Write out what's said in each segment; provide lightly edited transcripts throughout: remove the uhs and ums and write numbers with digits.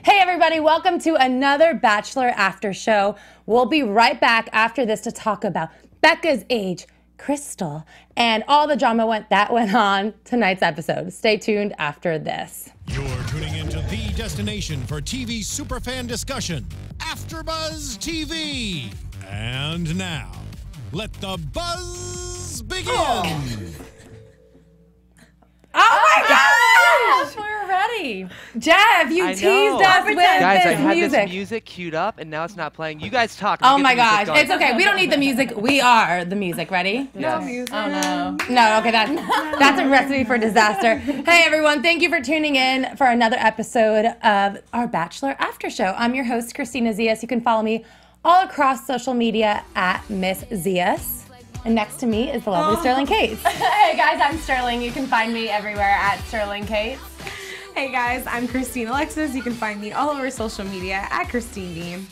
Hey everybody, welcome to another Bachelor After Show. We'll be right back after this to talk about Becca's age, Crystal, and all the drama that went on tonight's episode. Stay tuned after this. You're tuning into the destination for TV superfan discussion, AFTERBUZZ TV. And now, let the buzz begin. Oh my gosh! We're ready. Jeff, you teased us with Guys, I this had music. this music queued up, and now it's not playing. You guys talk. Oh my gosh, it's okay. We don't need the music. We are the music. Ready? No music. Oh no. No, okay, that's a recipe for disaster. Hey everyone, thank you for tuning in for another episode of our Bachelor After Show. I'm your host, Kristina Zias. You can follow me all across social media at Miss Zias. And next to me is the lovely Sterling Cates. Hey guys, I'm Sterling. You can find me everywhere at Sterling Cates. Hey guys, I'm Christine Alexis. You can find me all over social media at Christine Beam.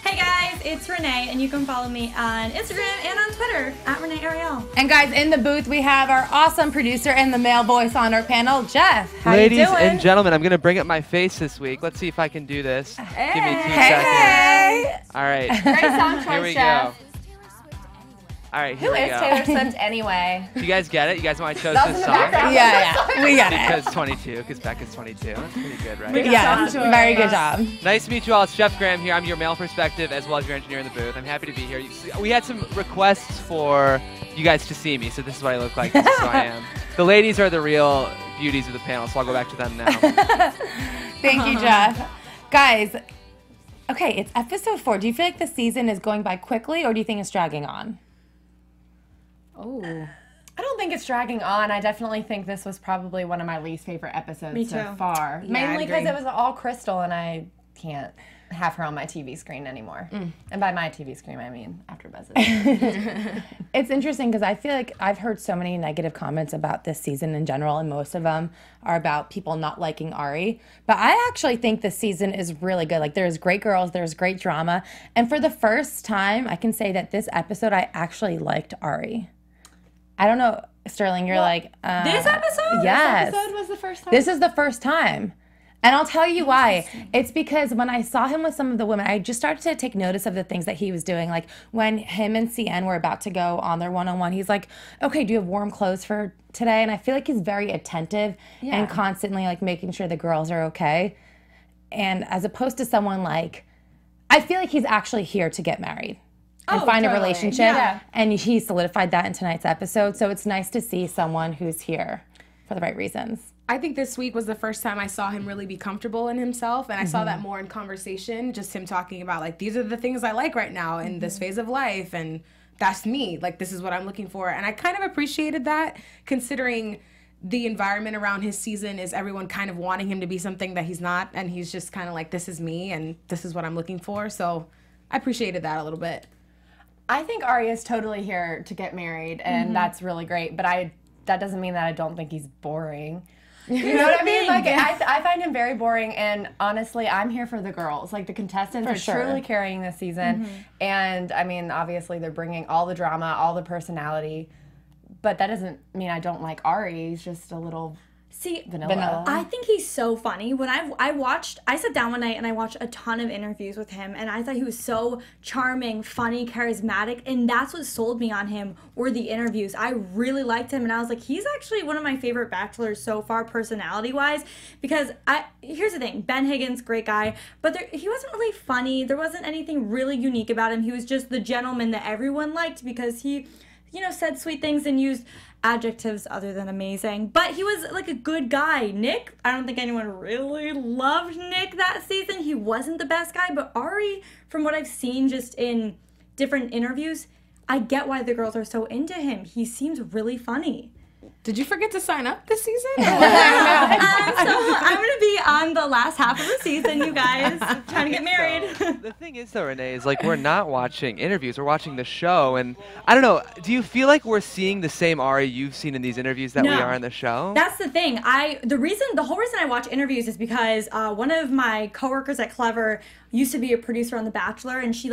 Hey guys, it's Renee, and you can follow me on Instagram and on Twitter at Renee Ariel. And guys, in the booth we have our awesome producer and the male voice on our panel, Jeff. How Ladies you doing? and gentlemen, I'm going to bring up my face this week. Let's see if I can do this. Hey. Give me 2 Hey. seconds. All right. Great song choice, Here we Jeff. go. All right, Who here we is go. Taylor Swift anyway? Do you guys get it? You guys know I chose That was this in the song? background. Yeah, we got it. Because 22, because Becca's 22. That's pretty good, right? Yeah, very good job. Nice to meet you all. It's Jeff Graham here. I'm your male perspective as well as your engineer in the booth. I'm happy to be here. We had some requests for you guys to see me, so this is what I look like. This is who I am. The ladies are the real beauties of the panel, so I'll go back to them now. Thank you, Jeff. Guys, okay, it's episode 4. Do you feel like the season is going by quickly, or do you think it's dragging on? Oh. I don't think it's dragging on. I definitely think this was probably one of my least favorite episodes so far. Yeah, Mainly I'd because agree. it was all Crystal and I can't have her on my TV screen anymore. And by my TV screen, I mean AFTERBUZZ. It's interesting because I feel like I've heard so many negative comments about this season in general, and most of them are about people not liking Ari. But I actually think this season is really good. Like, there's great girls, there's great drama. And for the first time, I can say that this episode, I actually liked Ari. I don't know, Sterling, you're like... This episode? Yes. This episode was the first time? This is the first time. And I'll tell you why. It's because when I saw him with some of the women, I just started to take notice of the things that he was doing. Like when him and Sienne were about to go on their one-on-one, he's like, okay, do you have warm clothes for today? And I feel like he's very attentive and constantly like making sure the girls are okay. And as opposed to someone like, I feel like he's actually here to get married and find a relationship. Yeah. And he solidified that in tonight's episode. So it's nice to see someone who's here for the right reasons. I think this week was the first time I saw him really be comfortable in himself, and I saw that more in conversation, just him talking about, like, these are the things I like right now in this phase of life, and that's me. Like, this is what I'm looking for. And I kind of appreciated that, considering the environment around his season is everyone kind of wanting him to be something that he's not, and he's just kind of like, this is me, and this is what I'm looking for. So I appreciated that a little bit. I think Ari is totally here to get married, and that's really great. But that doesn't mean that I don't think he's boring. You know what I mean? Like, I find him very boring, and honestly, I'm here for the girls. Like, the contestants are truly carrying this season. And, I mean, obviously, they're bringing all the drama, all the personality. But that doesn't mean I don't like Ari. He's just a little... See, vanilla. I think he's so funny. When I sat down one night and I watched a ton of interviews with him, and I thought he was so charming, funny, charismatic, and that's what sold me on him were the interviews. I really liked him, and I was like, he's actually one of my favorite bachelors so far, personality-wise, because here's the thing, Ben Higgins, great guy, but he wasn't really funny. There wasn't anything really unique about him. He was just the gentleman that everyone liked because he, said sweet things and used adjectives other than amazing, but he was like a good guy. Nick, I don't think anyone really loved Nick that season. He wasn't the best guy, but Ari, from what I've seen just in different interviews, I get why the girls are so into him. He seems really funny. Did you forget to sign up this season? So I'm going to be on the last half of the season, you guys, trying to get married. The thing is, though, Renee, is like we're not watching interviews. We're watching the show. And I don't know, do you feel like we're seeing the same Ari you've seen in these interviews that we are in the show? That's the thing. The whole reason I watch interviews is because one of my coworkers at Clever used to be a producer on The Bachelor, and she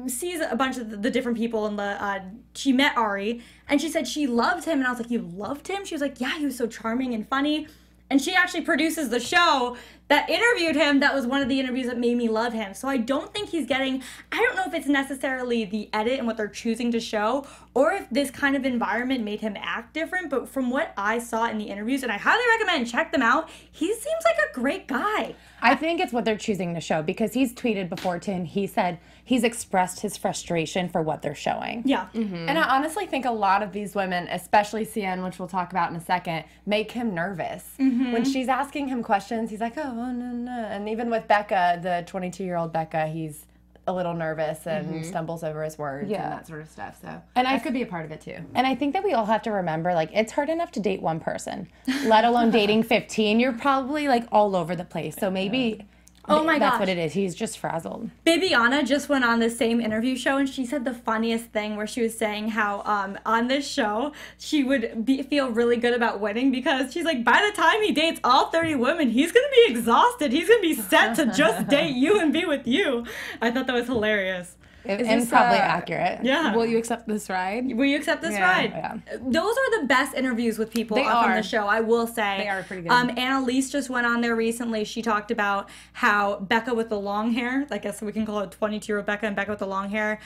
sees a bunch of the different people and she met Ari, and she said she loved him, and I was like, you loved him? She was like, yeah, he was so charming and funny. And she actually produces the show that interviewed him. That was one of the interviews that made me love him. So I don't think he's getting, I don't know if it's necessarily the edit and what they're choosing to show, or if this kind of environment made him act different. But from what I saw in the interviews, and I highly recommend check them out, he seems like a great guy. I think it's what they're choosing to show, because he's tweeted before too, and he said he's expressed his frustration for what they're showing. Yeah. And I honestly think a lot of these women, especially Sienne, which we'll talk about in a second, make him nervous. When she's asking him questions, he's like, oh, no. And even with Becca, the 22-year-old Becca, he's a little nervous and stumbles over his words and that sort of stuff. So And that could be a part of it too. And I think that we all have to remember, like, it's hard enough to date one person, let alone dating 15. You're probably, like, all over the place. So maybe Oh my that's gosh. what it is. He's just frazzled. Bibiana just went on the same interview show, and she said the funniest thing where she was saying how on this show she would feel really good about winning, because she's like, by the time he dates all 30 women, he's going to be exhausted. He's going to be set to just date you and be with you. I thought that was hilarious. And probably accurate. Yeah. Will you accept this ride? Will you accept this ride? Yeah. Those are the best interviews with people They up on are. the show, I will say. They are pretty good. Annalise just went on there recently. She talked about how Becca with the long hair, I guess we can call it 22-year-old Becca and Becca with the long hair,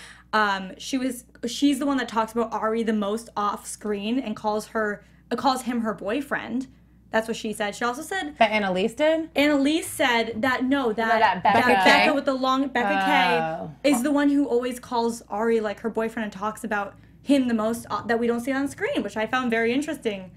she's the one that talks about Ari the most off screen and calls him her boyfriend. That's what she said. She also said But Annalise did? Annalise said that that Becca Becca K. with the long Becca K is the one who always calls Ari like her boyfriend and talks about him the most that we don't see on screen, which I found very interesting.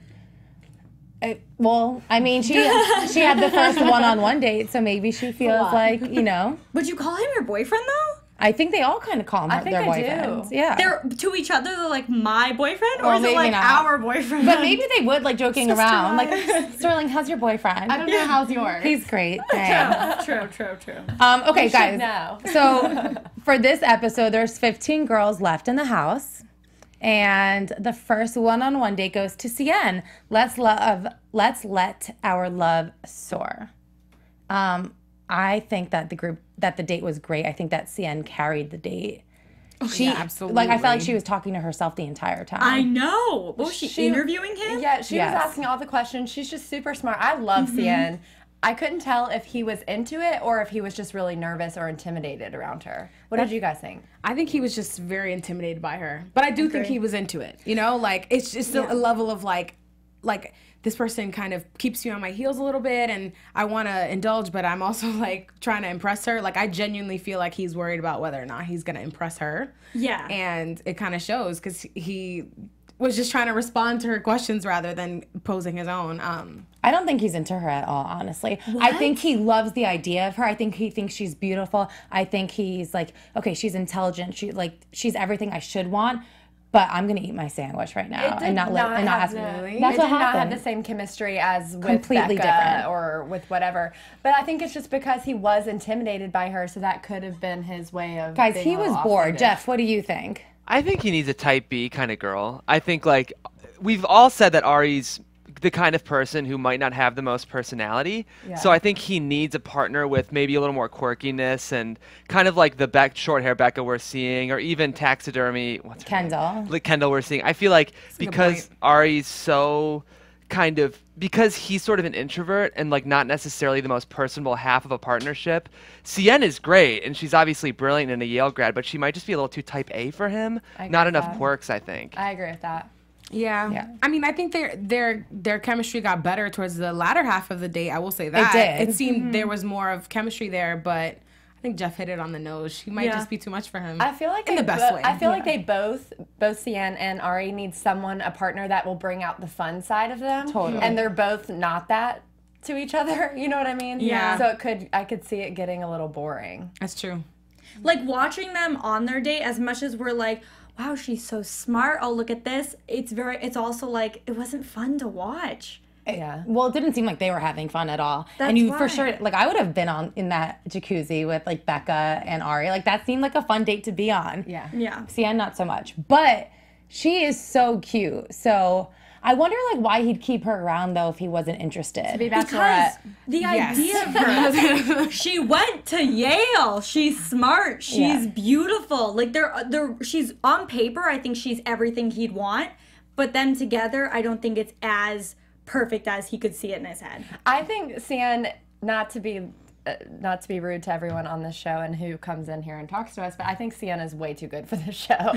Well, I mean, she had the first one-on-one date, so maybe she feels like, you know. Would you call him your boyfriend though? I think they all kind of call him their they do. boyfriends. Yeah. They're to each other. They're like my boyfriend, or Well, is it maybe like not. our boyfriend? But maybe they would, like, joking around. Like, Sterling, how's your boyfriend? I don't know how's yours. He's great. Thanks. True. Okay, You should guys. know. So for this episode, there's 15 girls left in the house. And the first one-on-one date goes to Sienne. Let's let our love soar. I think that the date was great. I think that Sienne carried the date. Yeah, absolutely. Like, I felt like she was talking to herself the entire time. I know. What was she interviewing him? Yeah, she Yes. was asking all the questions. She's just super smart. I love Sienne. I couldn't tell if he was into it or if he was just really nervous or intimidated around her. What did you guys think? I think he was just very intimidated by her. But I do think he was into it. You know, like, it's just a level of like this person kind of keeps me on my heels a little bit, and I want to indulge, but I'm also like trying to impress her. Like, I genuinely feel like he's worried about whether or not he's going to impress her. Yeah. And it kind of shows, because he was just trying to respond to her questions rather than posing his own. I don't think he's into her at all, honestly. I think he loves the idea of her. I think he thinks she's beautiful. I think he's like, okay, she's intelligent. She's everything I should want. But I'm gonna eat my sandwich right now and not ask. Really? That's It what did not have happened. the same chemistry as with Completely Becca different. or with whatever. But I think it's just because he was intimidated by her, so that could have been his way of. Guys, being he a little was bored. off-putting. Jeff, what do you think? I think he needs a type B kind of girl. I think, like, we've all said that Ari's the kind of person who might not have the most personality. So I think he needs a partner with maybe a little more quirkiness and kind of like the short hair Becca we're seeing, or even taxidermy. What's her name? Kendall. Like Kendall we're seeing. I feel like because Ari's so kind of, because he's sort of an introvert and like not necessarily the most personable half of a partnership, Sienne is great and she's obviously brilliant and a Yale grad, but she might just be a little too type A for him. Not enough quirks, I think. I agree with that. Yeah. I mean, I think their chemistry got better towards the latter half of the date. I will say that. did. It seemed there was more of chemistry there, but I think Jeff hit it on the nose. She might just be too much for him. I feel like in the best way. I feel like they both Sienne and Ari need a partner that will bring out the fun side of them. Totally. And they're both not that to each other. You know what I mean? Yeah. So I could see it getting a little boring. That's true. Like, watching them on their date, as much as we're like, wow, she's so smart, oh, look at this, it's also like, it wasn't fun to watch. Yeah. Well, it didn't seem like they were having fun at all. That's and you why. for sure, like, I would have been in that jacuzzi with like Becca and Ari. Like, that seemed like a fun date to be on. Yeah. Sienne, not so much. But she is so cute. So I wonder, like, why he'd keep her around though if he wasn't interested. Be Because Bachelorette. the idea of her, she went to Yale. She's smart. She's beautiful. Like, she's on paper, I think she's everything he'd want. But them together, I don't think it's as perfect as he could see it in his head. I think Sienne, not to be rude to everyone on this show and who comes in here and talks to us, but I think Sienne is way too good for this show.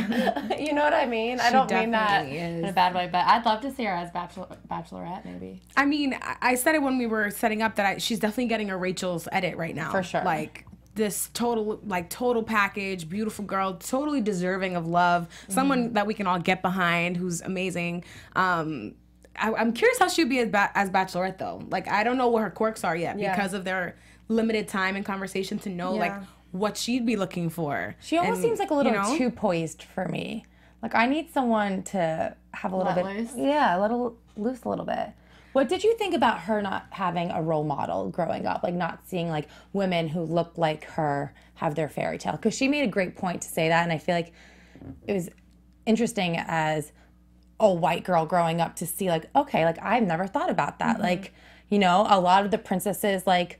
You know what I mean? I don't mean that in a bad way, but I'd love to see her as Bachelorette, maybe. I mean, I said it when we were setting up that she's definitely getting a Rachel's edit right now. For sure. Like, this total package, beautiful girl, totally deserving of love, someone that we can all get behind, who's amazing. I'm curious how she'd be as Bachelorette, though. Like, I don't know what her quirks are yet because of their limited time and conversation to know like what she'd be looking for. She almost seems like a little too poised for me. Like, I need someone to have a little bit loose. Yeah, loose a little bit. What did you think about her not having a role model growing up? Like, not seeing like women who look like her have their fairy tale? Because she made a great point to say that, and I feel like it was interesting as a white girl growing up to see like, okay, like I've never thought about that. Like, you know, a lot of the princesses like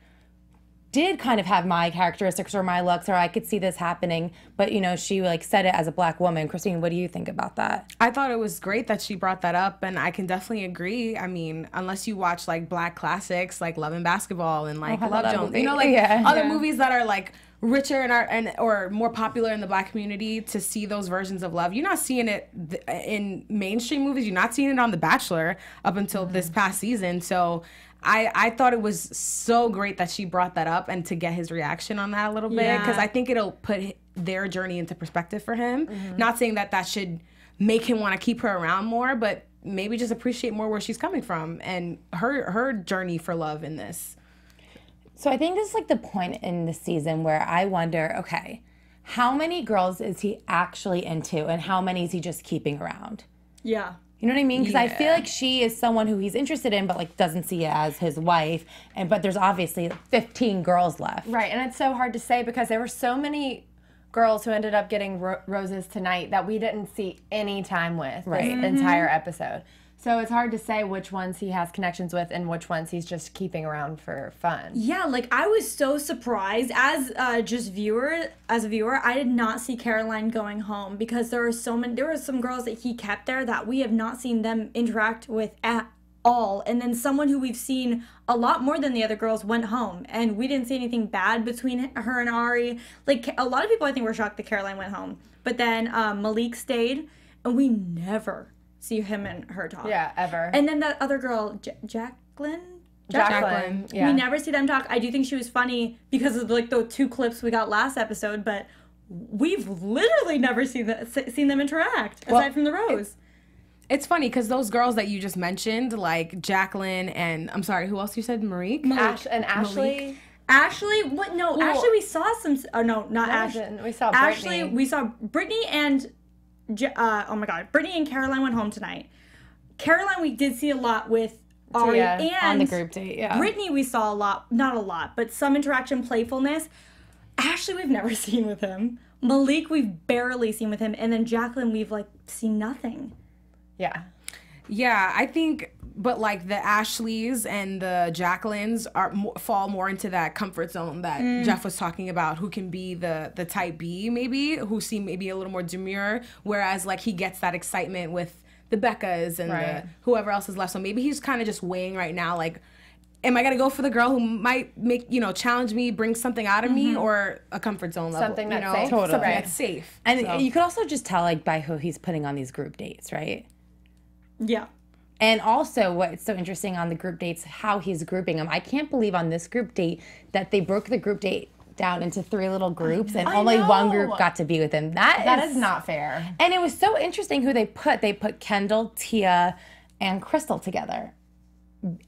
did kind of have my characteristics or my looks, or I could see this happening, but you know, she like said it as a black woman. Christine, what do you think about that? I thought it was great that she brought that up, and I can definitely agree. I mean, unless you watch like black classics like Love and Basketball and like Love Jones, you know, like other movies that are like richer or more popular in the black community, to see those versions of love. You're not seeing it in mainstream movies. You're not seeing it on The Bachelor up until this past season. So I thought it was so great that she brought that up and to get his reaction on that a little bit, because I think it'll put their journey into perspective for him. Not saying that should make him want to keep her around more, but maybe just appreciate more where she's coming from and her journey for love in this. So I think this is like the point in the season where I wonder, okay, how many girls is he actually into and how many is he just keeping around? Yeah. You know what I mean? Because I feel like she is someone who he's interested in, but like doesn't see it as his wife. But there's obviously 15 girls left. Right, and it's so hard to say because there were so many girls who ended up getting roses tonight that we didn't see any time with this entire episode. So it's hard to say which ones he has connections with and which ones he's just keeping around for fun. Yeah, like I was so surprised as a viewer, I did not see Caroline going home because there were some girls that he kept there that we have not seen them interact with at all. And then someone who we've seen a lot more than the other girls went home, and we didn't see anything bad between her and Ari. Like a lot of people I think were shocked that Caroline went home. But then Malik stayed, and we never see him and her talk. Yeah, ever. And then that other girl, Jacqueline, yeah. we never see them talk. I do think she was funny because of like the 2 clips we got last episode, but we've literally never seen them interact aside from the rose. It's funny because those girls that you just mentioned, like Jacqueline and I'm sorry, who else you said? Malik? And Ashley. Malik. Ashley, what? No, well, Ashley. We saw some. Oh no, not Ashley. We saw Brittany. Ashley. We saw Brittany and. Oh my God, Brittany and Caroline went home tonight. Caroline, we did see a lot with Ari and on the group date. Yeah. Brittany, we saw a lot, not a lot, but some interaction, playfulness. Ashley, we've never seen with him. Malik, we've barely seen with him, and then Jacqueline, we've like seen nothing. Yeah, I think, but like the Ashleys and the Jacquelines fall more into that comfort zone that Jeff was talking about, who can be the type B maybe, who seem maybe a little more demure, whereas like he gets that excitement with the Beccas and the whoever else is left. So maybe he's kind of just weighing right now, like, am I gonna go for the girl who might make, challenge me, bring something out of me, or a comfort zone level? Something that's safe. Something that's safe. And you could also just tell like by who he's putting on these group dates, right? Yeah. And also what's so interesting on the group dates, how he's grouping them. I can't believe on this group date that they broke the group date down into 3 little groups and only one group got to be with him. That is not fair. And it was so interesting who they put. They put Kendall, Tia, and Crystal together.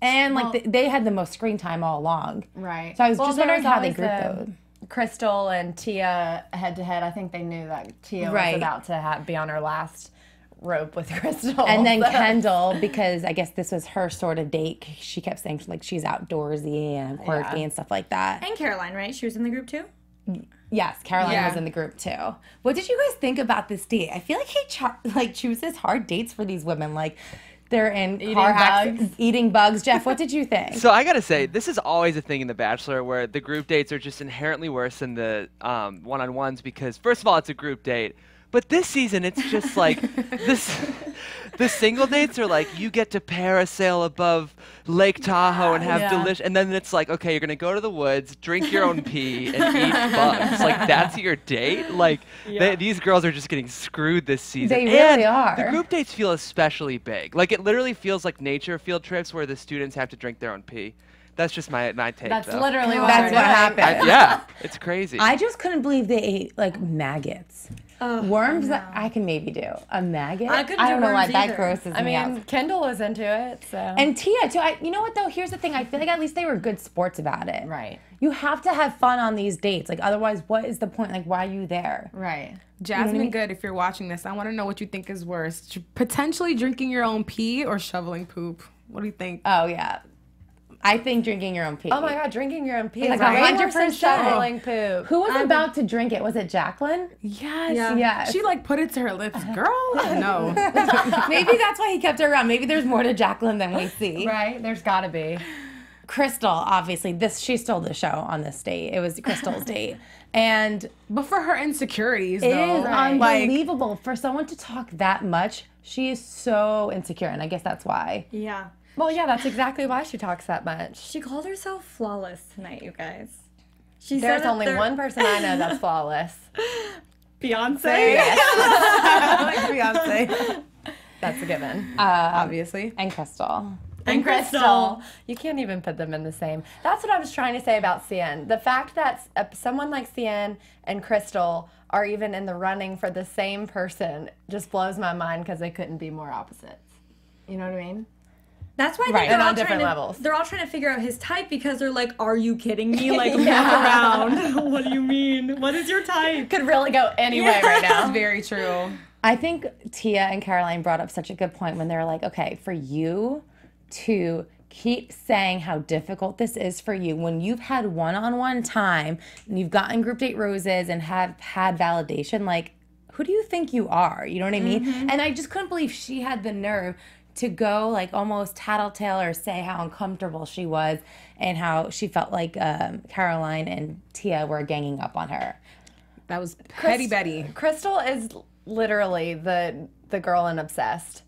And like they had the most screen time all along. Right. So I was just wondering how they grouped those. Crystal and Tia head to head. I think they knew that Tia was about to be on her last rope with Crystal. And then Kendall, because I guess this was her sort of date, she kept saying like she's outdoorsy and quirky and stuff like that. And Caroline, right? She was in the group too? Yes, Caroline was in the group too. What did you guys think about this date? I feel like he chooses hard dates for these women. Like they're in eating bugs. Jeff, what did you think? So I gotta say, this is always a thing in The Bachelor where the group dates are just inherently worse than the one-on-ones because first of all, it's a group date. But this season, it's just like this. The single dates are like, you get to parasail above Lake Tahoe and have delicious, and then it's like, okay, you're gonna go to the woods, drink your own pee, and eat bugs. Like, that's your date? Like, these girls are just getting screwed this season. They really are. The group dates feel especially big. Like, it literally feels like nature field trips where the students have to drink their own pee. That's just my take. That's though. literally what happened. Yeah, it's crazy. I just couldn't believe they ate like maggots. Worms, I can maybe do. A maggot? I couldn't don't do know why worms that either. grosses me out. Kendall was into it, so. And Tia, too. You know what, though? Here's the thing. I feel like at least they were good sports about it. Right. You have to have fun on these dates. Like, otherwise, what is the point? Like, why are you there? Right. Jasmine Good, if you're watching this, I want to know what you think is worse. Potentially drinking your own pee or shoveling poop. What do you think? Oh, yeah. I think drinking your own pee. Oh my God, drinking your own pee Like is way worse than 100%. shoveling poop. Who was about to drink it? Was it Jacqueline? Yes. Yeah. Yes. She like put it to her lips. Girl, no. Maybe that's why he kept her around. Maybe there's more to Jacqueline than we see. Right? There's gotta be. Crystal, obviously, she stole the show on this date. It was Crystal's date. And But for her insecurities, it though. is unbelievable. For someone to talk that much, she is so insecure. And I guess that's why. Yeah. Well, yeah, that's exactly why she talks that much. She called herself flawless tonight, you guys. She There's said only one person I know that's flawless. Beyonce. like Beyonce. That's a given. Obviously. And Crystal. And Crystal. You can't even put them in the same. That's what I was trying to say about Sienne. The fact that someone like Sienne and Crystal are even in the running for the same person just blows my mind because they couldn't be more opposites. You know what I mean? That's why Right. they're all on different trying levels. They're all trying to figure out his type because they're like, "Are you kidding me? Like, look around. What do you mean? What is your type?" Could really go any way right That's now. very true. I think Tia and Caroline brought up such a good point when they were like, okay, for you to keep saying how difficult this is for you when you've had one-on-one time and you've gotten group date roses and have had validation, like, who do you think you are? You know what I mean? And I just couldn't believe she had the nerve to go like almost tattletale or say how uncomfortable she was and how she felt like Caroline and Tia were ganging up on her. That was Petty Betty. Crystal is literally the girl in Obsessed.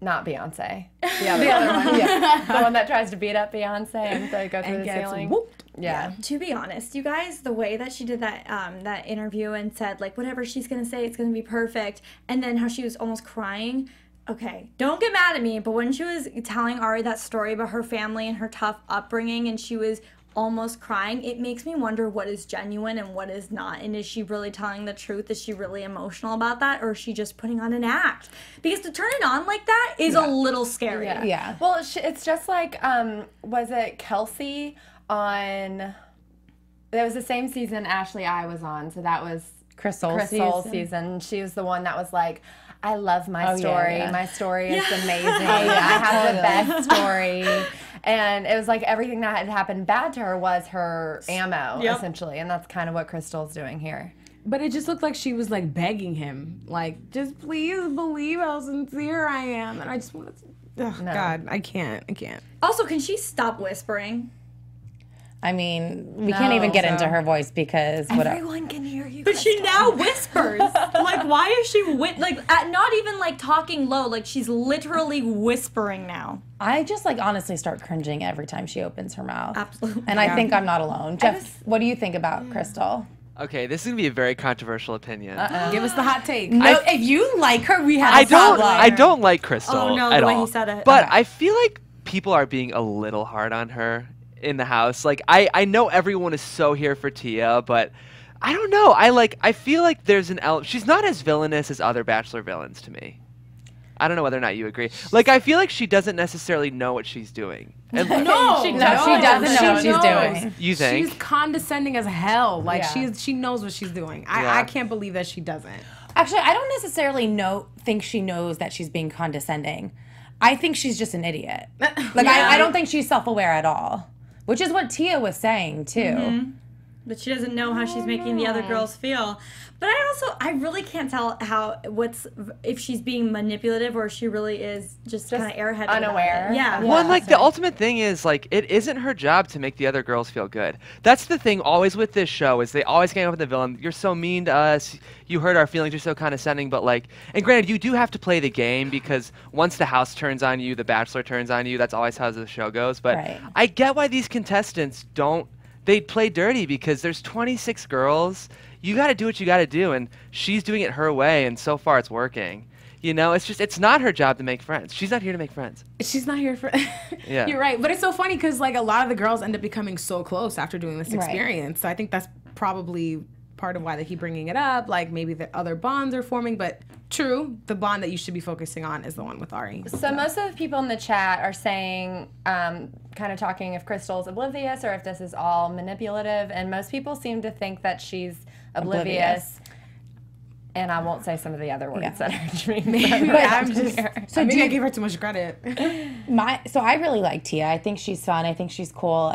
Not Beyonce. The other one. Yeah. The one that tries to beat up Beyonce and to go through the gets ceiling. whooped. Yeah. To be honest, you guys, the way that she did that that interview and said like whatever she's gonna say, it's gonna be perfect, and then how she was almost crying. Okay, don't get mad at me, but when she was telling Ari that story about her family and her tough upbringing, and she was almost crying, it makes me wonder what is genuine and what is not. And is she really telling the truth? Is she really emotional about that? Or is she just putting on an act? Because to turn it on like that is a little scary. Yeah. Well, it's just like, was it Kelsey on, it was the same season Ashley I was on, so that was Crystal's season. She was the one that was like, I love my Oh, story. yeah. My story is amazing. I have the best story. And it was like everything that had happened bad to her was her ammo, essentially. And that's kind of what Crystal's doing here. But it just looked like she was like begging him, like, just please believe how sincere I am. And I just want to, God, I can't. Also, can she stop whispering? I mean, we can't even get into her voice because whatever. Everyone can hear you. But she now whispers. Like, why is she not even like talking low? Like she's literally whispering now. I just like honestly start cringing every time she opens her mouth. Absolutely. And I think I'm not alone. Jeff, what do you think about Crystal? Okay, this is gonna be a very controversial opinion. Give us the hot take. No, if you like her, we have I a problem. I don't like Crystal Oh, no, the at way all. he said it. But Okay. I feel like people are being a little hard on her in the house. Like I know everyone is so here for Tia, but I don't know. I feel like there's an she's not as villainous as other Bachelor villains to me. I don't know whether or not you agree. Like I feel like she doesn't necessarily know what she's doing. And She doesn't know what she's doing. You think? She's condescending as hell. Like Yeah. she knows what she's doing. Yeah. I can't believe that she doesn't. Actually, I don't necessarily think she knows that she's being condescending. I think she's just an idiot. Like I don't think she's self-aware at all. Which is what Tia was saying too. But she doesn't know how she's making the other girls feel. But I really can't tell if she's being manipulative or she really is just kind of airheaded. Unaware. Yeah. Well, and like the ultimate thing is like it isn't her job to make the other girls feel good. That's the thing always with this show is they always gang up with the villain. You're so mean to us. You hurt our feelings. You're so condescending. But like, and granted, you do have to play the game because once the house turns on you, the Bachelor turns on you. That's always how the show goes. But I get why these contestants don't. They play dirty because there's 26 girls. You got to do what you got to do, and she's doing it her way, and so far it's working. You know, it's not her job to make friends. She's not here to make friends. She's not here for. Yeah, you're right. But it's so funny because like a lot of the girls end up becoming so close after doing this experience. So I think that's probably part of why they keep bringing it up. Like maybe the other bonds are forming, but true, the bond that you should be focusing on is the one with Ari. So most of the people in the chat are saying, kind of talking if Crystal's oblivious or if this is all manipulative, and most people seem to think that she's oblivious. And I won't say some of the other words that are dreams. I'm just. I gave her too much credit. So I really like Tia. I think she's fun. I think she's cool,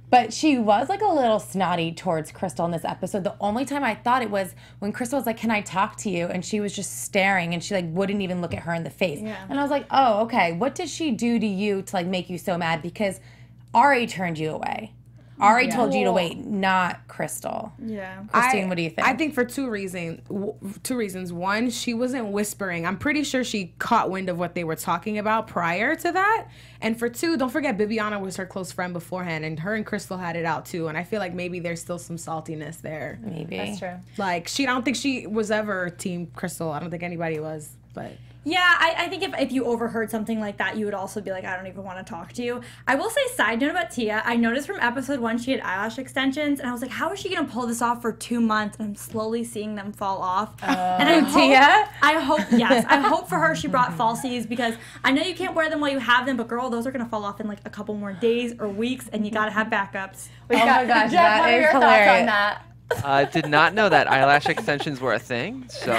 but she was like a little snotty towards Crystal in this episode. The only time I thought it was when Crystal was like, "Can I talk to you?" and she was just staring and she like wouldn't even look at her in the face. Yeah. And I was like, "Oh, okay. What did she do to you to like make you so mad?" Because Ari turned you away. Ari told you to wait, not Crystal. Yeah. Christine, what do you think? I think for two reasons. One, she wasn't whispering. I'm pretty sure she caught wind of what they were talking about prior to that. And for two, don't forget Bibiana was her close friend beforehand, and her and Crystal had it out too. And I feel like maybe there's still some saltiness there. Maybe. That's true. Like I don't think she was ever Team Crystal. I don't think anybody was, but. Yeah, I think if you overheard something like that, you would also be like, I don't even want to talk to you. I will say, side note about Tia, I noticed from episode 1 she had eyelash extensions, and I was like, how is she going to pull this off for 2 months? And I'm slowly seeing them fall off. And I hope for her she brought falsies, because I know you can't wear them while you have them, but girl, those are going to fall off in like a couple more days or weeks, and you got to have backups. Oh my gosh, Jeff, what are your thoughts on that? I did not know that eyelash extensions were a thing, so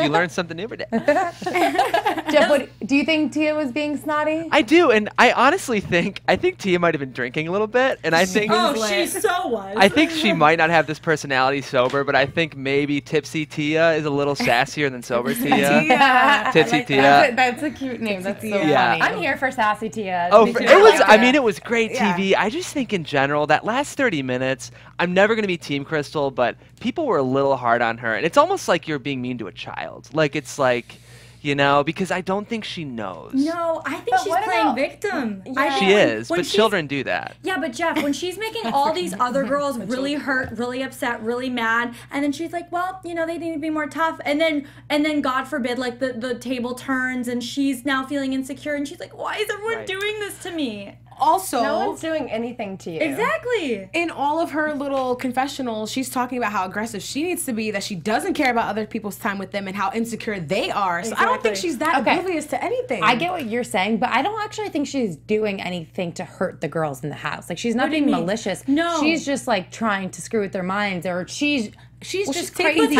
you learn something new every day. Jeff, do you think Tia was being snotty? I do, and I honestly think Tia might have been drinking a little bit, and I think she so was. I think she might not have this personality sober, but I think maybe Tipsy Tia is a little sassier than sober Tia. Tipsy Tia. That's a cute name. That's so funny. I'm here for sassy Tia. Oh, it was great TV. I just think in general that last 30 minutes, I'm never going to be Team Crystal, but people were a little hard on her, and it's almost like you're being mean to a child. Like it's like, you know, because I don't think she knows. No, I think she's playing victim. Yeah. She is, but children do that. Yeah, but Jeff, when she's making all these other girls really hurt, really upset, really mad, and then she's like, well, you know, they need to be more tough, and then God forbid, like the table turns and she's now feeling insecure, and she's like, why is everyone doing this to me? Also, no one's doing anything to you. Exactly. In all of her little confessionals, she's talking about how aggressive she needs to be, that she doesn't care about other people's time with them, and how insecure they are. So I don't think she's that oblivious to anything. I get what you're saying, but I don't actually think she's doing anything to hurt the girls in the house. Like, she's not being malicious. No. She's just, like, trying to screw with their minds, or she's just crazy.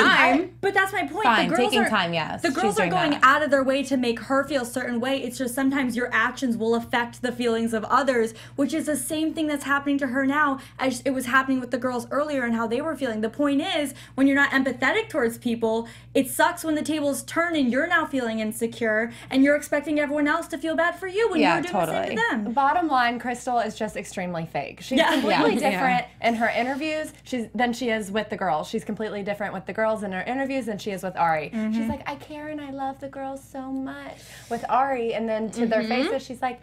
But that's my point. Fine, taking time, yes. The girls are going out of their way to make her feel a certain way. It's just sometimes your actions will affect the feelings of others, which is the same thing that's happening to her now as it was happening with the girls earlier and how they were feeling. The point is, when you're not empathetic towards people, it sucks when the tables turn and you're now feeling insecure and you're expecting everyone else to feel bad for you when you're doing the same to them. Bottom line, Crystal is just extremely fake. She's completely different in her interviews than she is with the girls. She's completely different with the girls in her interviews than she is with Ari. She's like, I care and I love the girls so much with Ari, and then to their faces she's like,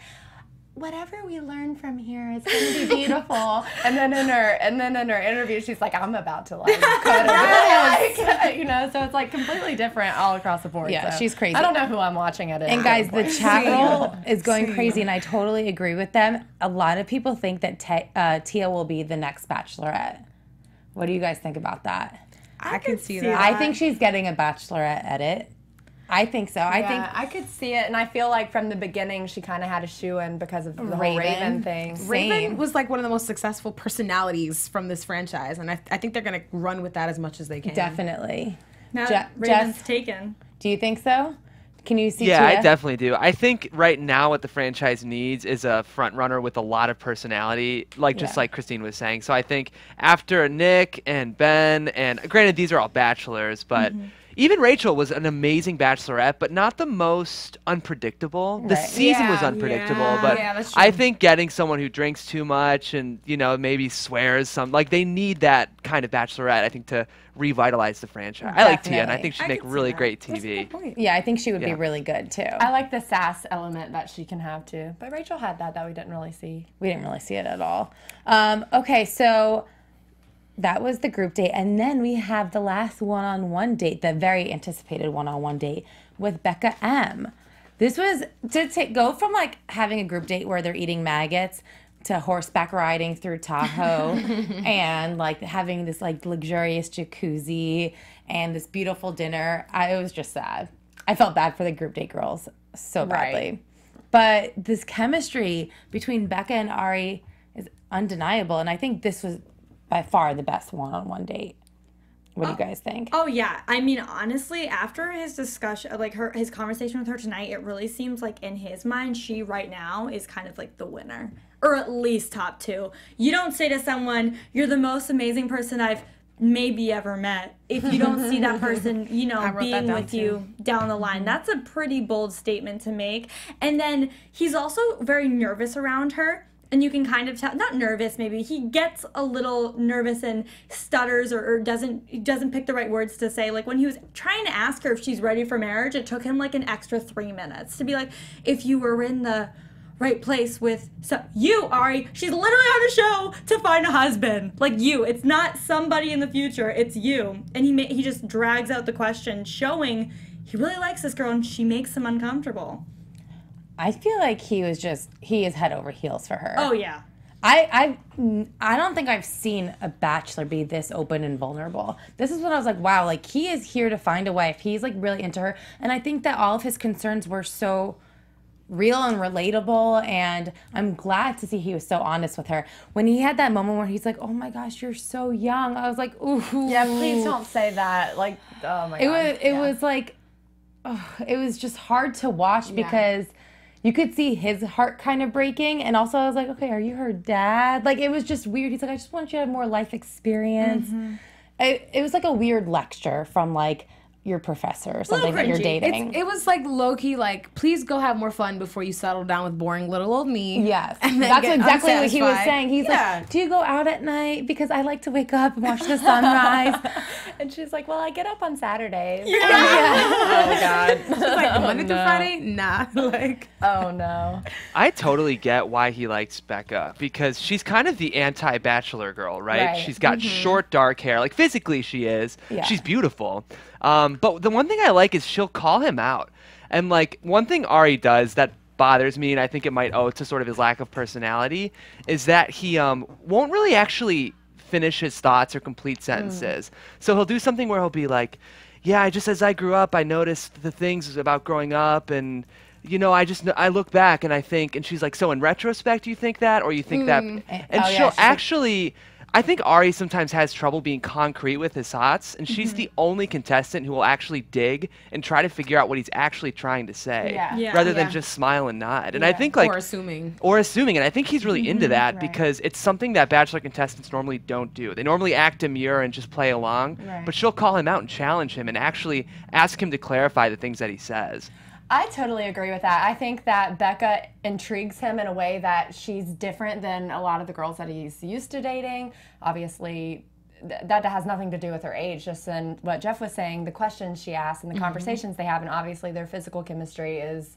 whatever we learn from here is going to be beautiful. and then in her interview she's like, I'm about to like cut her. You know, so it's like completely different all across the board. Yeah, so she's crazy. I don't know who I'm watching it. And guys, the chat roll is going crazy, and I totally agree with them. A lot of people think that Tia will be the next Bachelorette. What do you guys think about that? I can see that. I think she's getting a Bachelorette edit. I think so. I could see it, and I feel like from the beginning she kind of had a shoe-in because of the whole Raven thing. Raven was like one of the most successful personalities from this franchise, and I think they're going to run with that as much as they can. Definitely. Now Raven's taken. Do you think so? Can you see Yeah, Tia? I definitely do. I think right now what the franchise needs is a front runner with a lot of personality, like just like Christine was saying. So I think after Nick and Ben, and granted these are all bachelors, but even Rachel was an amazing bachelorette, but not the most unpredictable. The season was unpredictable, but that's true. I think getting someone who drinks too much and, you know, maybe swears some, like they need that kind of bachelorette, I think, to revitalize the franchise. I like Tia, and I think she'd make really great TV. Yeah, I think she would be really good too. I like the sass element that she can have too. But Rachel had that we didn't really see. We didn't really see it at all. Okay, so that was the group date. And then we have the last one-on-one date, the very anticipated one-on-one date with Becca M. This was to go from like having a group date where they're eating maggots to horseback riding through Tahoe and like having this like luxurious jacuzzi and this beautiful dinner. It was just sad. I felt bad for the group date girls so badly. But this chemistry between Becca and Ari is undeniable. And I think this was by far the best one-on-one date. What do you guys think? Oh yeah, I mean honestly, after his discussion, like his conversation with her tonight, it really seems like in his mind, she right now is kind of like the winner, or at least top 2. You don't say to someone, "You're the most amazing person I've maybe ever met," if you don't see that person, you know, being with you down the line. That's a pretty bold statement to make. And then he's also very nervous around her. And you can kind of tell, not nervous maybe, he gets a little nervous and stutters or doesn't pick the right words to say. Like when he was trying to ask her if she's ready for marriage, it took him like an extra 3 minutes to be like, if you were in the right place with you, Ari, she's literally on the show to find a husband. Like you, it's not somebody in the future, it's you. And he just drags out the question, showing he really likes this girl and she makes him uncomfortable. I feel like he is head over heels for her. Oh yeah. I don't think I've seen a bachelor be this open and vulnerable. This is when I was like, wow, like he is here to find a wife. He's like really into her. And I think that all of his concerns were so real and relatable, and I'm glad to see he was so honest with her. When he had that moment where he's like, oh my gosh, you're so young, I was like, ooh. Yeah, please don't say that. Like, oh my God. It was like, it was just hard to watch because you could see his heart kind of breaking, and also I was like, okay, are you her dad? Like, it was just weird. He's like, I just want you to have more life experience. It was like a weird lecture from like your professor or something that you're dating. It was like low-key, like, please go have more fun before you settle down with boring little old me. Yes. And then that's get exactly what he was unsatisfied. saying. He's like, do you go out at night? Because I like to wake up and watch the sunrise. And she's like, well, I get up on Saturdays. Oh, God. It's like Monday through Friday? Nah. Like, oh, no. I totally get why he likes Becca, because she's kind of the anti-bachelor girl, right? She's got short, dark hair. Like, physically she is. Yeah. She's beautiful. But the one thing I like is she'll call him out. And, like, one thing Ari does that bothers me, and I think it might owe to sort of his lack of personality, is that he won't really actually finish his thoughts or complete sentences. So he'll do something where he'll be like, yeah, as I grew up, I noticed the things about growing up, and you know, I look back and I think, and she's like, so in retrospect, you think that, or you think that, and she'll actually, I think Ari sometimes has trouble being concrete with his thoughts, and she's the only contestant who will actually dig and try to figure out what he's actually trying to say, rather than just smile and nod. And I think like, or assuming, and I think he's really into that because it's something that Bachelor contestants normally don't do. They normally act demure and just play along, but she'll call him out and challenge him and actually ask him to clarify the things that he says. I totally agree with that. I think that Becca intrigues him in a way that she's different than a lot of the girls that he's used to dating. Obviously, that has nothing to do with her age, just in what Jeff was saying, the questions she asks and the conversations they have, and obviously their physical chemistry is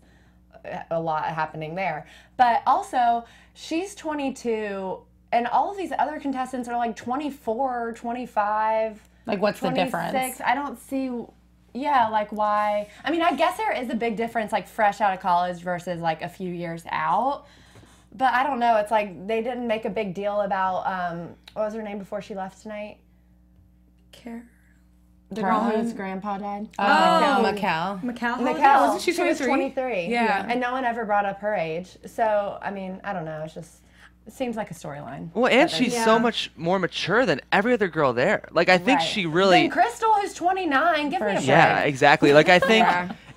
a lot happening there. But also, she's 22, and all of these other contestants are like 24, 25, like what's 26. the difference? I don't see... Yeah, like why? I mean, I guess there is a big difference, like fresh out of college versus like a few years out. But I don't know. It's like they didn't make a big deal about, what was her name before she left tonight? The girl whose grandpa died. Mikkel. Mikkel. Wasn't she 23? Was 23. Yeah. And no one ever brought up her age. So, I mean, I don't know. It's just... It seems like a storyline. Well, and she's so much more mature than every other girl there. Like, I think she really... And Crystal, who's 29, give me a break. Yeah, exactly. Like, I think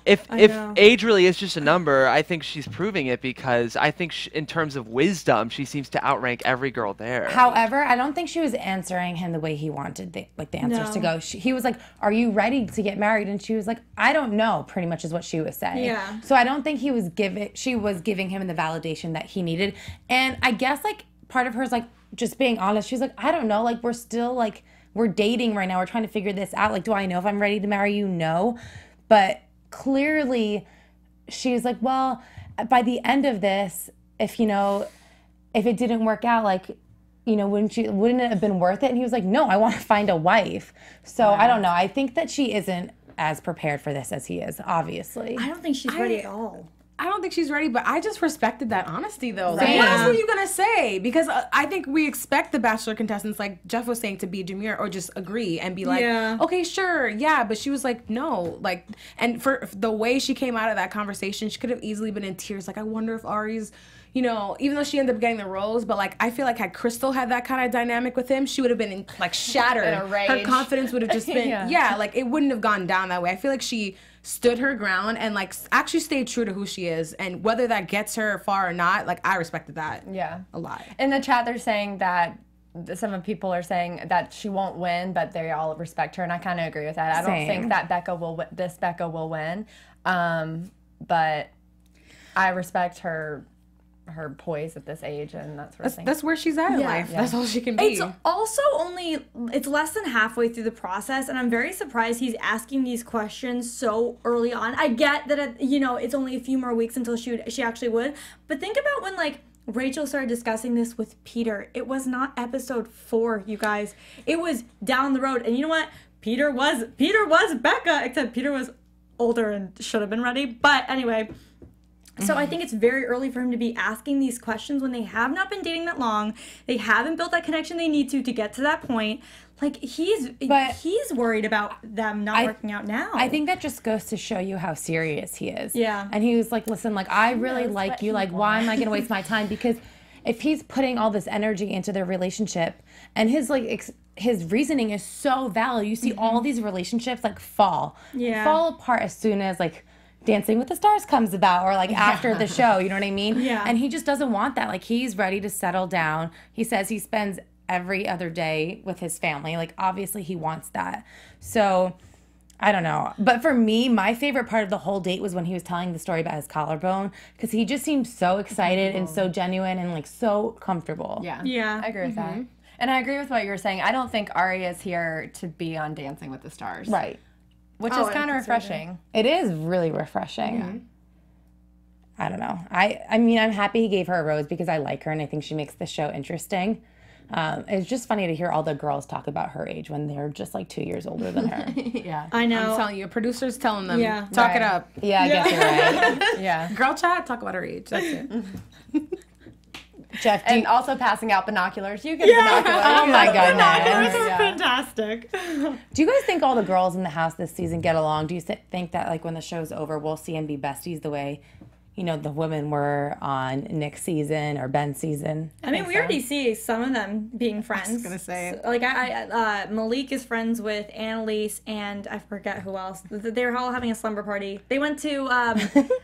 if know. age really is just a number, I think she's proving it because I think in terms of wisdom, she seems to outrank every girl there. However, I don't think she was answering him the way he wanted the answers to go. He was like, "Are you ready to get married?" And she was like, "I don't know." Pretty much is what she was saying. Yeah. So I don't think she was giving him the validation that he needed. And I guess like part of her is like just being honest. She's like, "I don't know. Like we're still like we're dating right now. We're trying to figure this out. Like, do I know if I'm ready to marry you? No." But clearly she's like, well, by the end of this, if it didn't work out, like, wouldn't it have been worth it? And he was like, no, I want to find a wife. So I don't know. I think that she isn't as prepared for this as he is, obviously. I don't think she's ready at all. I don't think she's ready, but I just respected that honesty, though. Right. Like, what else were you going to say? Because I think we expect the Bachelor contestants, like Jeff was saying, to be demure or just agree and be like, okay, sure, yeah. But she was like, no. Like, and for the way she came out of that conversation, she could have easily been in tears. Like, I wonder if Ari's, even though she ended up getting the rose, but like, I feel like had Crystal had that kind of dynamic with him, she would have been like shattered. In a rage. Her confidence would have just been, like it wouldn't have gone down that way. I feel like she stood her ground and like actually stayed true to who she is, and whether that gets her far or not, like I respected that a lot. In the chat they're saying that some of the people are saying that she won't win, but they all respect her, and I kind of agree with that. I don't think that Becca will win, but I respect her poise at this age and that sort of thing. That's where she's at in life. Yeah. That's all she can be. It's also it's less than halfway through the process, and I'm very surprised he's asking these questions so early on. I get that it's only a few more weeks until she actually would, but think about when like Rachel started discussing this with Peter. It was not episode 4, you guys. It was down the road, and you know what? Peter was Becca, except Peter was older and should have been ready. But anyway. So I think it's very early for him to be asking these questions when they have not been dating that long. They haven't built that connection they need to get to that point. Like he's worried about them not working out now. I think that just goes to show you how serious he is. Yeah. And he was like, listen, like I really like you. Like why am I going to waste my time? Because if he's putting all this energy into their relationship and his his reasoning is so valid. You see all these relationships like fall apart as soon as like Dancing with the Stars comes about or like after the show, you know what I mean? Yeah. And he just doesn't want that. Like he's ready to settle down. He says he spends every other day with his family. Like obviously he wants that. So I don't know. But for me, my favorite part of the whole date was when he was telling the story about his collarbone because he just seemed so excited and so genuine and like so comfortable. Yeah. I agree with that. And I agree with what you were saying. I don't think Ari is here to be on Dancing with the Stars. Right. Which is kind of refreshing. It is really refreshing. I don't know. I mean, I'm happy he gave her a rose because I like her and I think she makes the show interesting. It's just funny to hear all the girls talk about her age when they're just like 2 years older than her. Yeah. I know. I'm telling you, producer's telling them, talk it up. Yeah, I guess you're right. Girl chat, talk about her age. That's it. Jeff, and also passing out binoculars. You get binoculars. Oh my goodness. Binoculars are fantastic. Do you guys think all the girls in the house this season get along? Do you think that like when the show's over, we'll see and be besties the way, the women were on Nick's season or Ben's season? I mean, we already see some of them being friends. I was gonna say. So, like Malik is friends with Annalise and I forget who else. They were all having a slumber party. They went to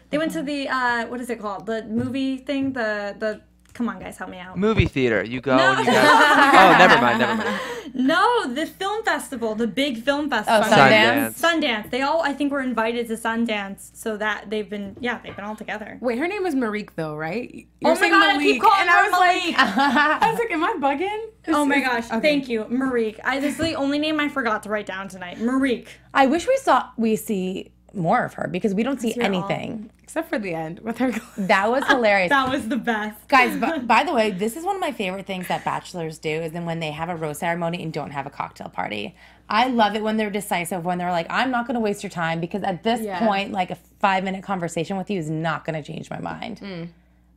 the what is it called? The movie thing. The come on, guys, help me out. Movie theater. You go and you guys... Oh, never mind. No, the film festival, the big film festival. Oh, Sundance? Sundance. They all, I think, were invited to Sundance, so that they've been all together. Wait, her name is Marique, though, right? Oh my God, I keep calling her Malik. I was like, am I bugging? Oh my gosh, thank you, Marique. This is the only name I forgot to write down tonight. Marique. I wish we see more of her because we don't see anything. Except for the end with her. That was hilarious. That was the best. Guys, by the way, this is one of my favorite things that bachelors do is then when they have a rose ceremony and don't have a cocktail party. I love it when they're decisive, when they're like, I'm not going to waste your time because at this point, like a 5-minute conversation with you is not going to change my mind.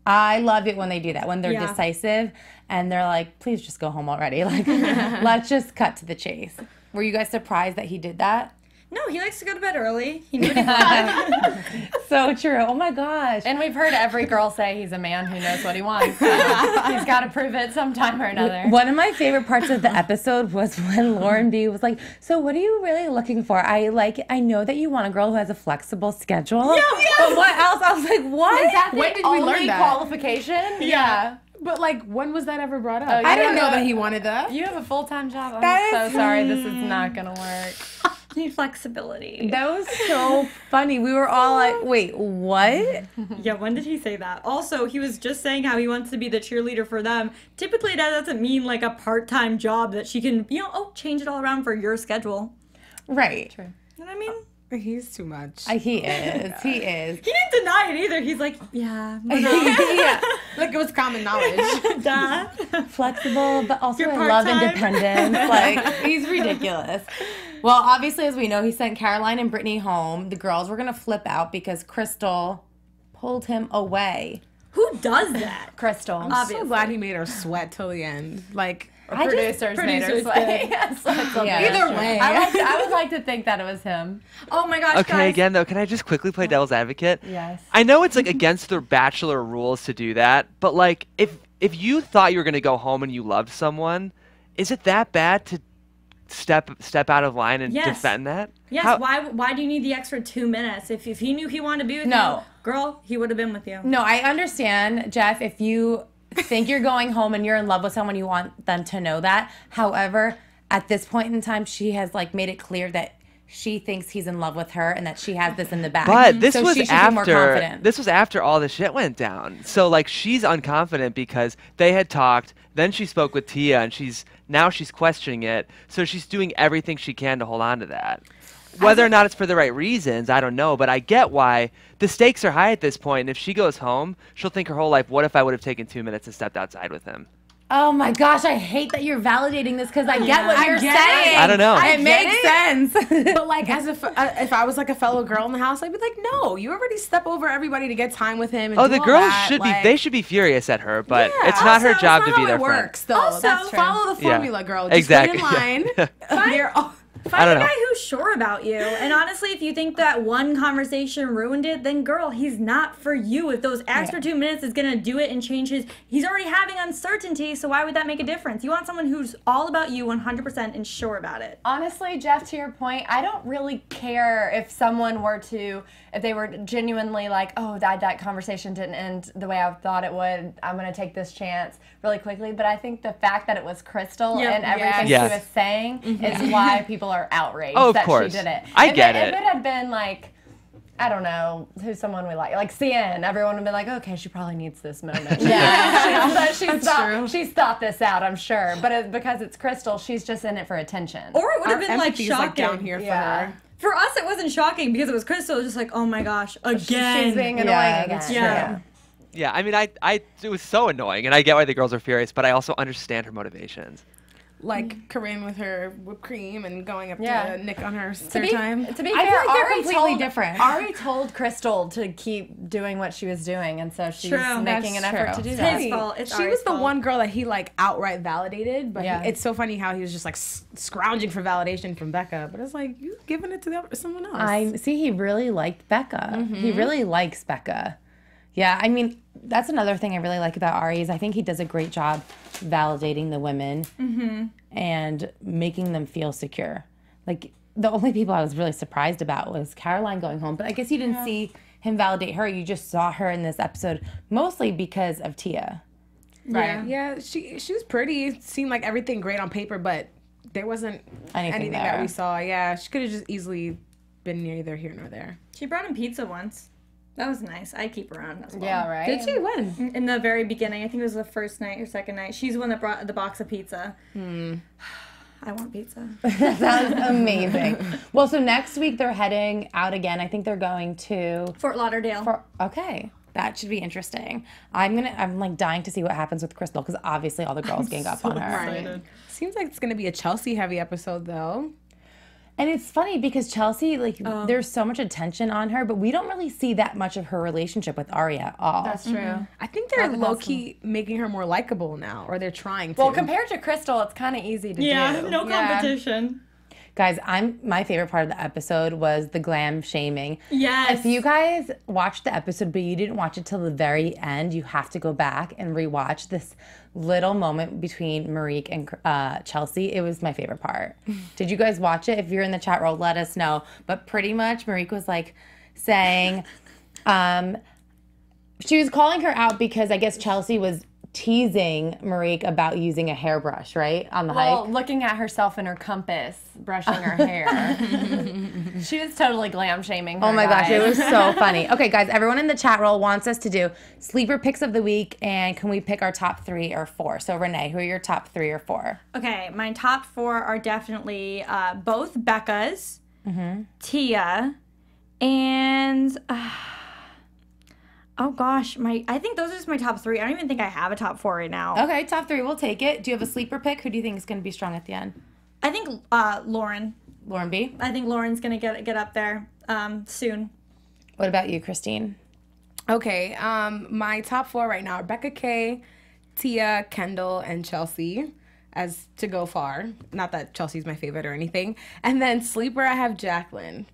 I love it when they do that, when they're decisive and they're like, please just go home already. Like, let's just cut to the chase. Were you guys surprised that he did that? No, he likes to go to bed early. He knew what he wanted. So true. Oh my gosh. And we've heard every girl say he's a man who knows what he wants. So he's got to prove it sometime or another. One of my favorite parts of the episode was when Lauren B was like, "So what are you really looking for? I know that you want a girl who has a flexible schedule." Yeah. But what else? I was like, what? Is that the When did we learn only that? qualification? Yeah. But like, when was that ever brought up? Oh, I didn't yeah. know that he wanted that. You have a full-time job. That I'm is- so sorry. This is not going to work. Need flexibility. That was so funny. We were all like, wait, what? Yeah, when did he say that? Also, he was just saying how he wants to be the cheerleader for them. Typically, that doesn't mean like a part-time job that she can, change it all around for your schedule. Right. You know what I mean? He's too much. He is. He is. He didn't deny it either. He's like, yeah, Yeah. Like, it was common knowledge. duh. Flexible, but also You're I love part-time. independence. Like, he's ridiculous. Well, obviously, as we know, he sent Caroline and Brittany home. The girls were going to flip out because Crystal pulled him away. Who does that? Crystal. I'm so glad he made her sweat till the end. Like, Producers made her producers sway. did. Yes, that's okay. Yeah, either way. I would like to think that it was him. Oh my gosh, Okay, guys. again though, can I just quickly play devil's advocate? Yes. I know it's like against the Bachelor rules to do that, but like if you thought you were gonna go home and you loved someone, is it that bad to step out of line and Yes. defend that? Yes, How- why do you need the extra 2 minutes? If he knew he wanted to be with No. you, girl, he would have been with you. No, I understand, Jeff, if you think you're going home and you're in love with someone, you want them to know that. However, at this point in time, she has like made it clear that she thinks he's in love with her and that she has this in the bag. But this So was she should be more after confident. this was after all the shit went down. So like she's unconfident because they had talked, then she spoke with Tia and she's questioning it. So she's doing everything she can to hold on to that. Whether or not it's for the right reasons, I don't know, but I get why the stakes are high at this point. And if she goes home, she'll think her whole life, what if I would have taken 2 minutes and stepped outside with him? Oh my gosh, I hate that you're validating this because I get what you're get saying. it. I don't know. It makes sense. But like, as if I was like a fellow girl in the house, I'd be like, no, you already step over everybody to get time with him. And Oh, do the all girls that. should be, like, they should be furious at her, but Yeah. it's not her Also, job it's to not be how their it friend. works, though. Also, That's follow the Yeah. formula, girl. Just Exactly. get in line. You're- oh, I Find don't a know. guy who's sure about you. And honestly, if you think that one conversation ruined it, then girl, he's not for you. If those extra 2 minutes is gonna do it and change he's already having uncertainty, so why would that make a difference? You want someone who's all about you 100% and sure about it. Honestly, Jeff, to your point, I don't really care if they were genuinely like, oh, that conversation didn't end the way I thought it would. I'm going to take this chance really quickly. But I think the fact that it was Crystal Yep. and everything Yes. she was saying is why people are outraged Oh, of that course. she did it. I If get If it. it had been like, I don't know, who's someone we like Sienne, everyone would be like, okay, she probably needs this moment. Yeah, she's thought this out, I'm sure. But because it's Crystal, she's just in it for attention. Or it would have our been like empathy's, shocking. down here for Yeah. her. For us, it wasn't shocking because it was Crystal. It was just like, oh my gosh, again. She's being annoying Yeah, again. that's Yeah. Yeah, I mean, it was so annoying, and I get why the girls are furious, but I also understand her motivations. Like Corinne with her whipped cream and going up Yeah. to Nick on her To spare be time. fair, I feel like they're Ari completely different. Ari told Crystal to keep doing what she was doing, and so she's True. making an That's effort true. to do It's that. his fault. It's She Ari's was the fault. one girl that he like outright validated, but Yeah. it's so funny how he was just like scrounging for validation from Becca. But it's like you giving it to someone else. I see. He really liked Becca. He really likes Becca. Yeah, I mean, that's another thing I really like about Ari is I think he does a great job validating the women and making them feel secure. Like the only people I was really surprised about was Caroline going home, but I guess you didn't see him validate her. You just saw her in this episode mostly because of Tia. Right. Yeah, she was pretty. It seemed like everything great on paper, but there wasn't anything that there. we saw. Yeah, she could have just easily been neither here nor there. She brought him pizza once. That was nice. I keep her on as well. Yeah, right. Did she win? In the very beginning, I think it was the first night or second night. She's the one that brought the box of pizza. I want pizza. That sounds amazing. Well, so next week they're heading out again. I think they're going to Fort Lauderdale. okay. That should be interesting. I'm like dying to see what happens with Crystal because obviously all the girls gang up on her. Seems like it's gonna be a Chelsea heavy episode though. And it's funny because Chelsea, like, there's so much attention on her, but we don't really see that much of her relationship with Ari at all. That's true. I think they're low key making her more likable now, or they're trying to. Well, compared to Crystal, it's kind of easy to do. no competition. Guys, my favorite part of the episode was the glam shaming. Yes. If you guys watched the episode, but you didn't watch it till the very end, you have to go back and rewatch this little moment between Marique and Chelsea. It was my favorite part. Did you guys watch it? If you're in the chat roll, let us know. But pretty much Marique was like saying, she was calling her out because I guess Chelsea was teasing Marique about using a hairbrush, right? On the hike. Looking at herself in her compass, brushing her hair. She was totally glam shaming her. Oh my gosh, guys. it was so funny. Okay, guys, everyone in the chat roll wants us to do sleeper picks of the week, and can we pick our top 3 or 4? So Renee, who are your top 3 or 4? Okay, my top 4 are definitely both Becca's, Tia, and oh gosh, I think those are just my top 3. I don't even think I have a top 4 right now. Okay, top 3, we'll take it. Do you have a sleeper pick? Who do you think is going to be strong at the end? I think Lauren. Lauren B? I think Lauren's gonna get up there soon. What about you, Christine? Okay, my top 4 right now are Becca K, Tia, Kendall, and Chelsea, as to go far. Not that Chelsea's my favorite or anything. And then sleeper, I have Jacqueline.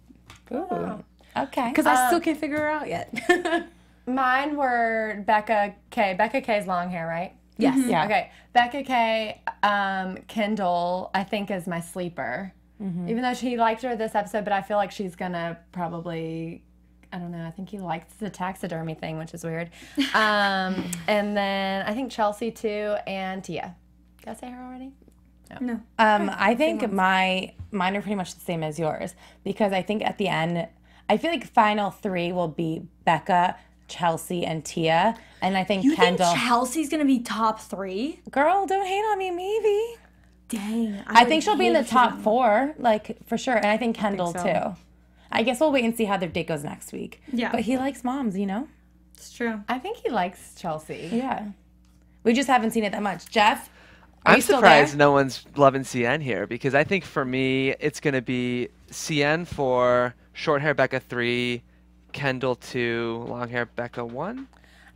Ooh. Okay. Because I still can't figure her out yet. Mine were Becca K. Becca K's long hair, right? Yes. Yeah. Okay. Becca K, Kendall, I think is my sleeper. Even though she liked her this episode, but I feel like she's gonna probably, I don't know, I think he likes the taxidermy thing, which is weird. And then I think Chelsea too, and Tia. Did I say her already? No. I think mine are pretty much the same as yours, because I think at the end, I feel like final 3 will be Becca, Chelsea, and Tia, and I think You Kendall. think Chelsea's gonna be top 3? Girl, don't hate on me, maybe. Dang. I think she'll be in the top 4, like for sure, and I think Kendall too. I guess we'll wait and see how their date goes next week. Yeah. But he likes moms, you know. It's true. I think he likes Chelsea. Yeah. We just haven't seen it that much. Jeff, are I'm you still surprised there? no one's loving Sienne here, because I think for me it's going to be Sienne for short hair Becca 3, Kendall 2, long hair Becca 1.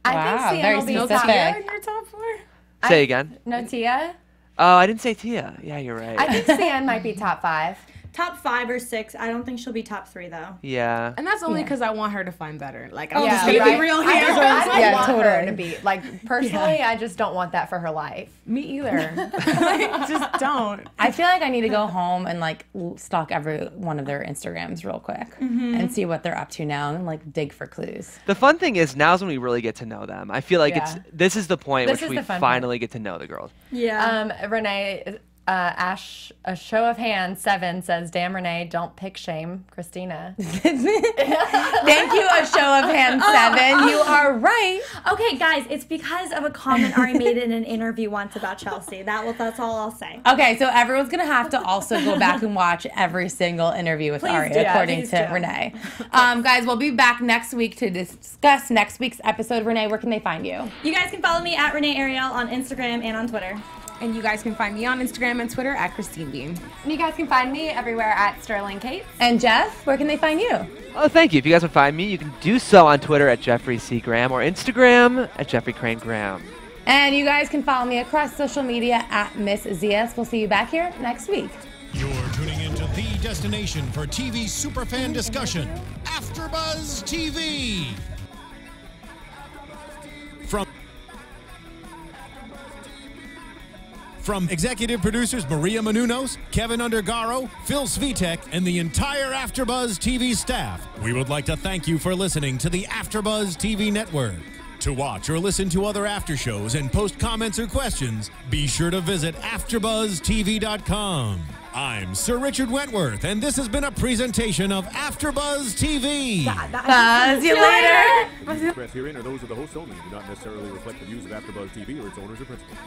I Wow, think Sienne very will be specific. top. in your top 4? Say again. No, Tia? Oh, I didn't say Tia. Yeah, you're right. I think Sienne might be top 5. Top 5 or 6. I don't think she'll be top 3 though. Yeah. And that's only because I want her to find better. Like, I'm Yeah, just gonna right. be real I here. don't Yeah, want her totally. to be, like, personally, I just don't want that for her life. Me either. Like, just don't. I feel like I need to go home and like stalk every one of their Instagrams real quick and see what they're up to now and like dig for clues. The fun thing is now's when we really get to know them. I feel like Yeah. this is the point This which is we the fun finally get to know the girls. Yeah. Renee, Ash, a show of hands, 7 says, "Damn, Renee, don't pick shame Kristina." Thank you, a show of hands 7. You are right. Okay, guys, it's because of a comment Ari made in an interview once about Chelsea. That's all I'll say. Okay, so everyone's gonna have to also go back and watch every single interview with Please Ari, do. according Please to do. Renee. Guys, we'll be back next week to discuss next week's episode. Renee, where can they find you? You guys can follow me at Renee Ariel on Instagram and on Twitter. And you guys can find me on Instagram and Twitter at Christine Bean. And you guys can find me everywhere at Sterling Kate. And Jeff, where can they find you? Oh, thank you. If you guys want to find me, you can do so on Twitter at Jeffrey C. Graham or Instagram at Jeffrey Crane Graham. And you guys can follow me across social media at Miss Zias. We'll see you back here next week. You're tuning into the destination for TV superfan discussion, AfterBuzz TV. From executive producers Maria Menounos, Kevin Undergaro, Phil Svitek, and the entire AfterBuzz TV staff, we would like to thank you for listening to the AfterBuzz TV network. To watch or listen to other after shows and post comments or questions, be sure to visit AfterBuzzTV.com. I'm Sir Richard Wentworth, and this has been a presentation of AfterBuzz TV. Buzz you later. Expressed herein are those of the hosts only and do not necessarily reflect the views of AfterBuzz TV or its owners or principals.